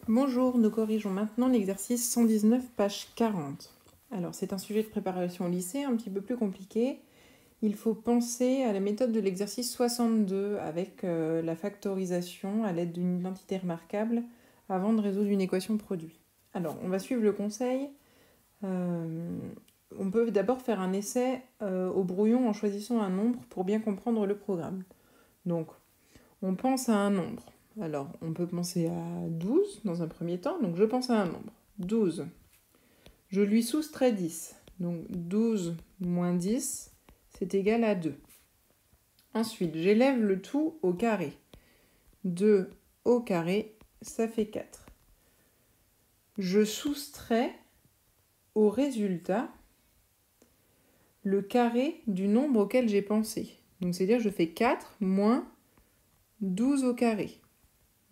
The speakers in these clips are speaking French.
Bonjour, nous corrigeons maintenant l'exercice 119, page 40. Alors, c'est un sujet de préparation au lycée un petit peu plus compliqué. Il faut penser à la méthode de l'exercice 62 avec la factorisation à l'aide d'une identité remarquable avant de résoudre une équation produit. Alors, on va suivre le conseil. On peut d'abord faire un essai au brouillon en choisissant un nombre pour bien comprendre le programme. Donc, on pense à un nombre. Alors, on peut penser à 12 dans un premier temps. Donc, je pense à un nombre. 12. Je lui soustrais 10. Donc, 12 moins 10, c'est égal à 2. Ensuite, j'élève le tout au carré. 2 au carré, ça fait 4. Je soustrais au résultat le carré du nombre auquel j'ai pensé. Donc, c'est-à-dire je fais 4 moins 12 au carré.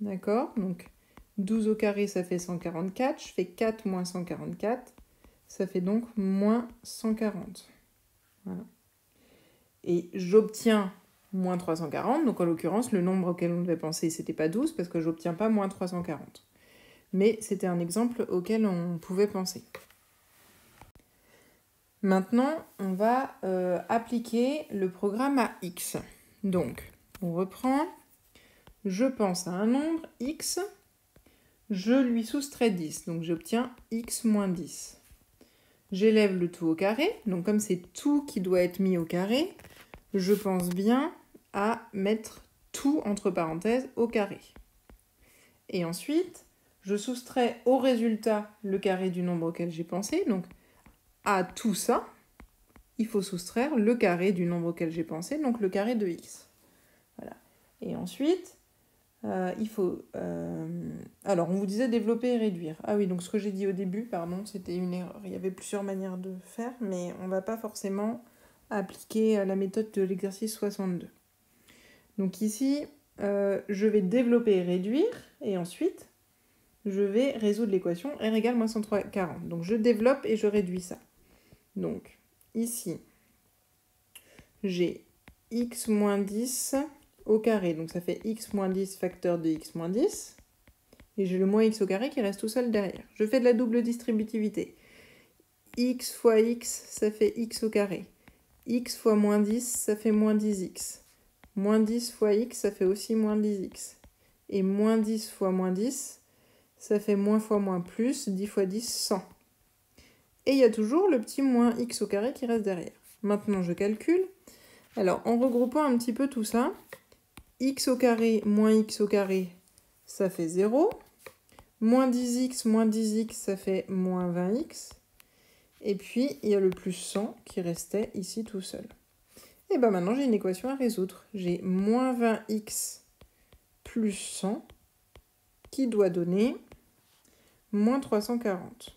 D'accord? Donc, 12 au carré, ça fait 144. Je fais 4 moins 144. Ça fait donc moins 140. Voilà. Et j'obtiens moins 340. Donc, en l'occurrence, le nombre auquel on devait penser, c'était pas 12 parce que j'obtiens pas moins 340. Mais c'était un exemple auquel on pouvait penser. Maintenant, on va appliquer le programme à x. Donc, on reprend. Je pense à un nombre, x. Je lui soustrais 10, donc j'obtiens x moins 10. J'élève le tout au carré, donc comme c'est tout qui doit être mis au carré, je pense bien à mettre tout entre parenthèses au carré. Et ensuite, je soustrais au résultat le carré du nombre auquel j'ai pensé, donc à tout ça, il faut soustraire le carré du nombre auquel j'ai pensé, donc le carré de x. Voilà. Et ensuite, il faut... Alors, on vous disait développer et réduire. Ah oui, donc ce que j'ai dit au début, pardon, c'était une erreur. Il y avait plusieurs manières de faire, mais on ne va pas forcément appliquer la méthode de l'exercice 62. Donc ici, je vais développer et réduire, et ensuite, je vais résoudre l'équation r égale moins 140. Donc je développe et je réduis ça. Donc ici, j'ai x moins 10 au carré. Donc ça fait x moins 10 facteur de x moins 10. Et j'ai le moins x au carré qui reste tout seul derrière. Je fais de la double distributivité. X fois x, ça fait x au carré. X fois moins 10, ça fait moins 10x. Moins 10 fois x, ça fait aussi moins 10x. Et moins 10 fois moins 10, ça fait moins fois moins plus, 10 fois 10, 100. Et il y a toujours le petit moins x au carré qui reste derrière. Maintenant, je calcule. Alors, en regroupant un petit peu tout ça, x au carré moins x au carré, ça fait 0. Moins 10x, ça fait moins 20x. Et puis, il y a le plus 100 qui restait ici tout seul. Et bien maintenant, j'ai une équation à résoudre. J'ai moins 20x plus 100 qui doit donner moins 340.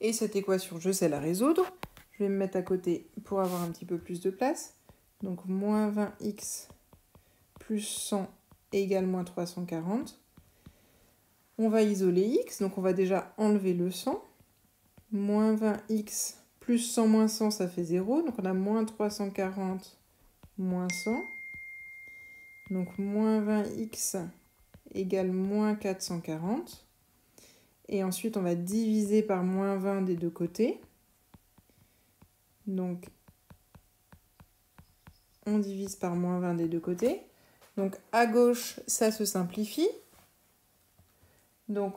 Et cette équation, je sais la résoudre. Je vais me mettre à côté pour avoir un petit peu plus de place. Donc, moins 20x plus 100 égale moins 340. On va isoler x, donc on va déjà enlever le 100. Moins 20x plus 100 moins 100, ça fait 0. Donc on a moins 340 moins 100. Donc moins 20x égale moins 440. Et ensuite, on va diviser par moins 20 des deux côtés. Donc on divise par moins 20 des deux côtés. Donc à gauche, ça se simplifie. Donc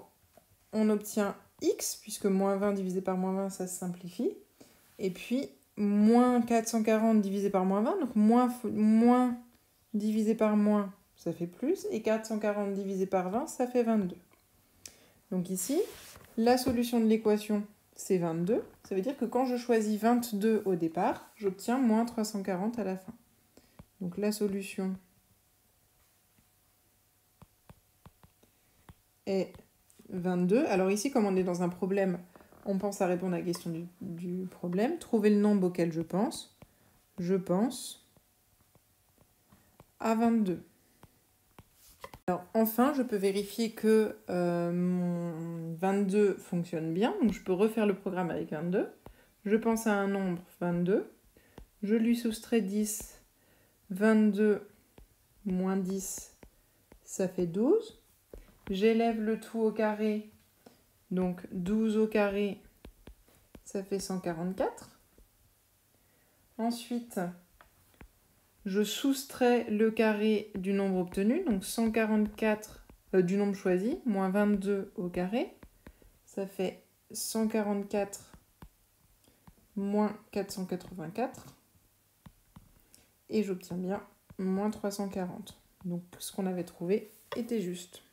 on obtient x, puisque moins 20 divisé par moins 20, ça se simplifie. Et puis, moins 440 divisé par moins 20, donc moins divisé par moins, ça fait plus. Et 440 divisé par 20, ça fait 22. Donc ici, la solution de l'équation, c'est 22. Ça veut dire que quand je choisis 22 au départ, j'obtiens moins 340 à la fin. Donc la solution est 22. Alors ici, comme on est dans un problème, on pense à répondre à la question du problème. Trouver le nombre auquel je pense. Je pense à 22. Alors enfin, je peux vérifier que mon 22 fonctionne bien. Donc je peux refaire le programme avec 22. Je pense à un nombre 22. Je lui soustrais 10. 22 moins 10, ça fait 12. J'élève le tout au carré. Donc 12 au carré, ça fait 144. Ensuite, je soustrais le carré du nombre obtenu, donc 144 du nombre choisi, moins 22 au carré. Ça fait 144 moins 484. Et j'obtiens bien moins 340. Donc ce qu'on avait trouvé était juste.